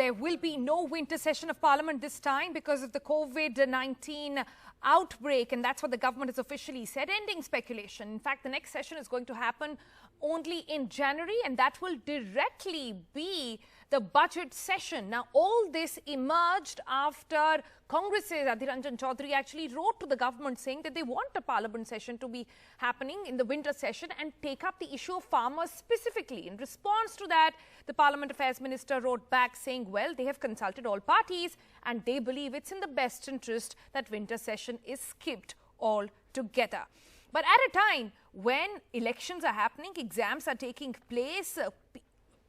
there will be no winter session of Parliament this time because of the COVID-19 outbreak, and that's what the government has officially said, ending speculation. In fact, the next session is going to happen only in January, and that will directly be the budget session. Now, all this emerged after Congress's Adhir Ranjan Chaudhary actually wrote to the government saying that they want a Parliament session to be happening in the winter session and take up the issue of farmers specifically. In response to that, the Parliament Affairs Minister wrote back saying, well, they have consulted all parties and they believe it's in the best interest that winter session is skipped altogether. But at a time when elections are happening, exams are taking place,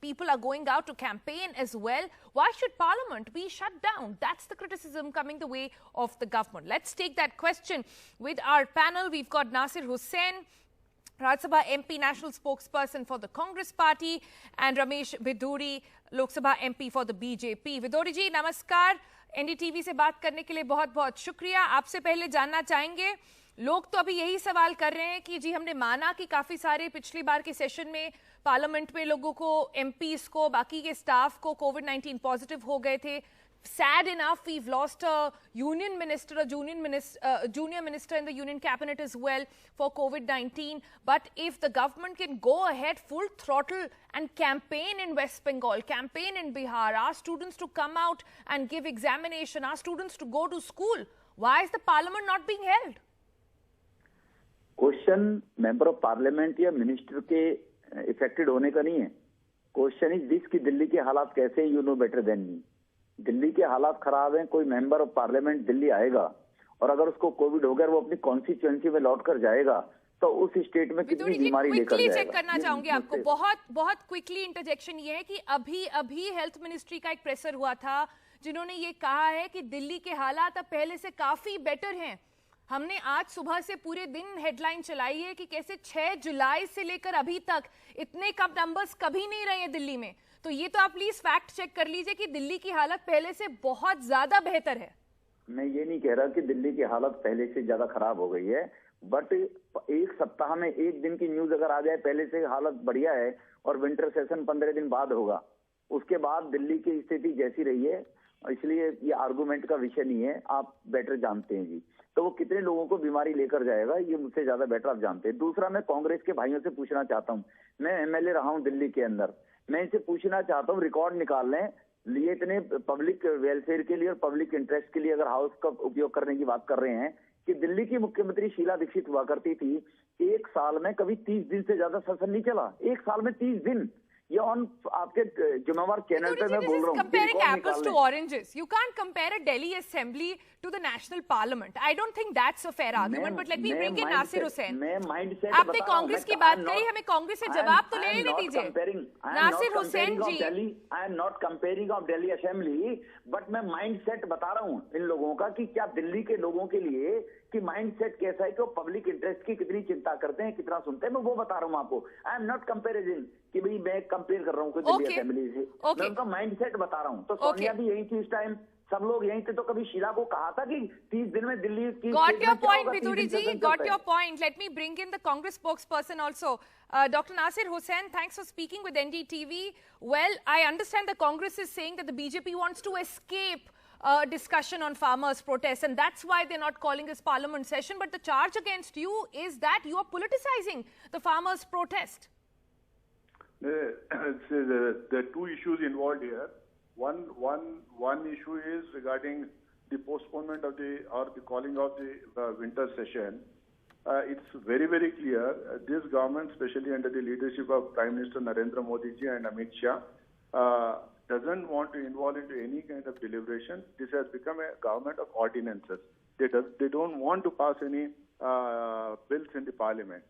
people are going out to campaign as well, why should Parliament be shut down? That's the criticism coming the way of the government. Let's take that question with our panel. We've got Nasir Hussain, Rajya Sabha MP, National Spokesperson for the Congress Party, and Ramesh Biduri, Lok Sabha MP for the BJP. Biduri ji, नमस्कार. NDTV से बात करने के लिए बहुत-बहुत शुक्रिया. आपसे पहले जानना चाहेंगे, लोग तो अभी यही सवाल कर रहे हैं कि जी हमने माना कि काफी सारे पिछली बार के सेशन में पार्लियामेंट में लोगों को, एमपीज को, बाकी के स्टाफ को कोविड-19 पॉजिटिव हो गए थे. Sad enough, we've lost a union minister, junior minister in the union cabinet as well for COVID-19. But if the government can go ahead full throttle and campaign in West Bengal, campaign in Bihar, ask students to come out and give examination, ask students to go to school, why is the parliament not being held? Question member of parliament या minister के affected होने का नहीं है. Question is this कि दिल्ली के हालात कैसे, you know better than me. Delhi के हालात खराब हैं. कोई मेंबर ऑफ पार्लियामेंट दिल्ली आएगा और अगर उसको कोविड हो गया, वो अपनी कॉन्स्टिट्यूएंसी में लौट कर जाएगा तो उस स्टेट में कितनी बीमारी लेकर जाएगा. चेक करना चाहूंगी आपको, बहुत क्विकली इंटरजेक्शन ये है कि अभी हेल्थ मिनिस्ट्री का एक प्रेसर हुआ था जिन्होंने ये कहा है कि दिल्ली के हालात अब पहले से काफी बेटर हैं. हमने आज सुबह से पूरे दिन हेडलाइन चलाई है कि कैसे 6 जुलाई से लेकर अभी तक इतने कम नंबर्स कभी नहीं रहे हैं दिल्ली में. तो ये तो आप प्लीज फैक्ट चेक कर लीजिए कि दिल्ली की हालत पहले से बहुत ज्यादा बेहतर है. मैं ये नहीं कह रहा कि दिल्ली की हालत पहले से ज्यादा खराब हो गई है, बट एक सप्ताह में एक दिन की न्यूज अगर आ जाए पहले से हालत बढ़िया है और विंटर सेशन 15 दिन बाद होगा, उसके बाद दिल्ली की स्थिति जैसी रही है, इसलिए ये आर्गुमेंट का विषय नहीं है. आप बेटर जानते हैं जी. तो वो कितने लोगों को बीमारी लेकर जाएगा ये मुझसे ज्यादा बेटर आप जानते हैं. दूसरा, मैं कांग्रेस के भाइयों से पूछना चाहता हूँ, मैं एमएलए रहा हूँ दिल्ली के अंदर, मैं इनसे पूछना चाहता हूँ, रिकॉर्ड निकाल लें, लिए इतने पब्लिक वेलफेयर के लिए और पब्लिक इंटरेस्ट के लिए अगर हाउस का उपयोग करने की बात कर रहे हैं कि दिल्ली की मुख्यमंत्री शीला दीक्षित हुआ करती थी, एक साल में कभी 30 दिन से ज्यादा सेशन नहीं चला. एक साल में 30 दिन. ये ऑन आपके जिम्मेवार चैनल पे मैं बोल रहा हूँ. Comparing apples to oranges, you can't compare a Delhi assembly to the national parliament. I don't think that's a fair argument. But let me bring in Nasir Hussain. आपने कांग्रेस की बात करी, हमें कांग्रेस से जवाब तो लेने दीजिए. Nasir Hussain ji, I am not comparing of Delhi assembly, but मैं माइंड सेट बता रहा हूँ इन लोगों का कि क्या दिल्ली के लोगों के लिए कि माइंड सेट कैसा है कि वो पब्लिक इंटरेस्ट की कितनी चिंता करते हैं, कितना सुनते हैं, मैं वो बता रहा हूँ आपको. आई एम नॉट कंपेरिजन कि भाई मैं कंपेयर कर रहा हूँ दिल्ली असेंबली से. मैं उनका माइंड सेट बता रहा हूँ. तो सोनिया भी यही थी इस टाइम, सब लोग यहीं थे. तो कभी शीला को कहा था कि 30 दिन में दिल्ली की. Got your point, Biduri ji. Got your point. Let me bring in the Congress spokesperson also, Dr. Nasir Hussain. Thanks for speaking with NDTV. Well, I understand the Congress is saying that the BJP wants to escape discussion on farmers' protests, and that's why they're not calling this Parliament session. But the charge against you is that you are politicizing the farmers' protest. There are two issues involved here. One issue is regarding the postponement of the calling of the winter session. It's very, very clear. This government, especially under the leadership of Prime Minister Narendra Modi ji and Amit Shah, doesn't want to involve into any kind of deliberation. This has become a government of ordinances. They don't want to pass any bills in the parliament.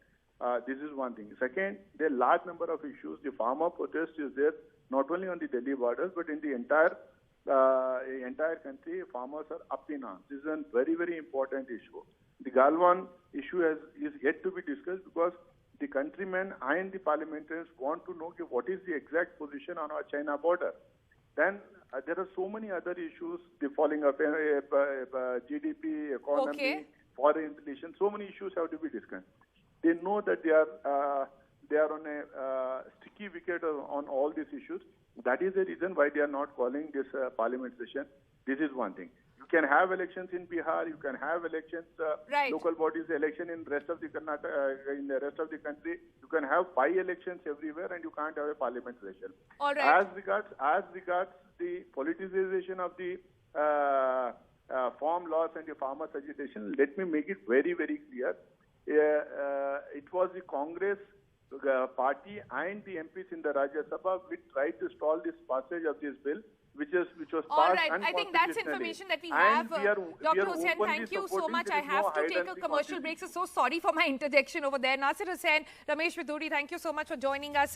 This is one thing. Second, there are large number of issues. The farmer protest is there not only on the Delhi borders, but in the entire country. Farmers are up in arms. This is a very, very important issue. The Galwan issue is yet to be discussed because the countrymen and the parliamentarians want to know what is the exact position on our China border. Then there are so many other issues, the falling of GDP, economy, foreign relations, so many issues have to be discussed. They know that they are on a sticky wicket on all these issues. That is the reason why they are not calling this parliament session. This is one thing. You can have elections in Bihar. You can have elections, Right. local bodies election in rest of the in the rest of the country. You can have 5 elections everywhere, and you can't have a parliament session. All right. As regards the politicization of the farm laws and the farmers' agitation, let me make it very, very clear. It was the Congress party and the MPs in the Rajya Sabha which tried to stall this passage of this bill, which was passed. All right. I think that's information that we have. Dr. Hussain, thank you so much. I have to take a commercial break, so sorry for my interjection over there. Nasir Hussain, Ramesh Viduri, thank you so much for joining us.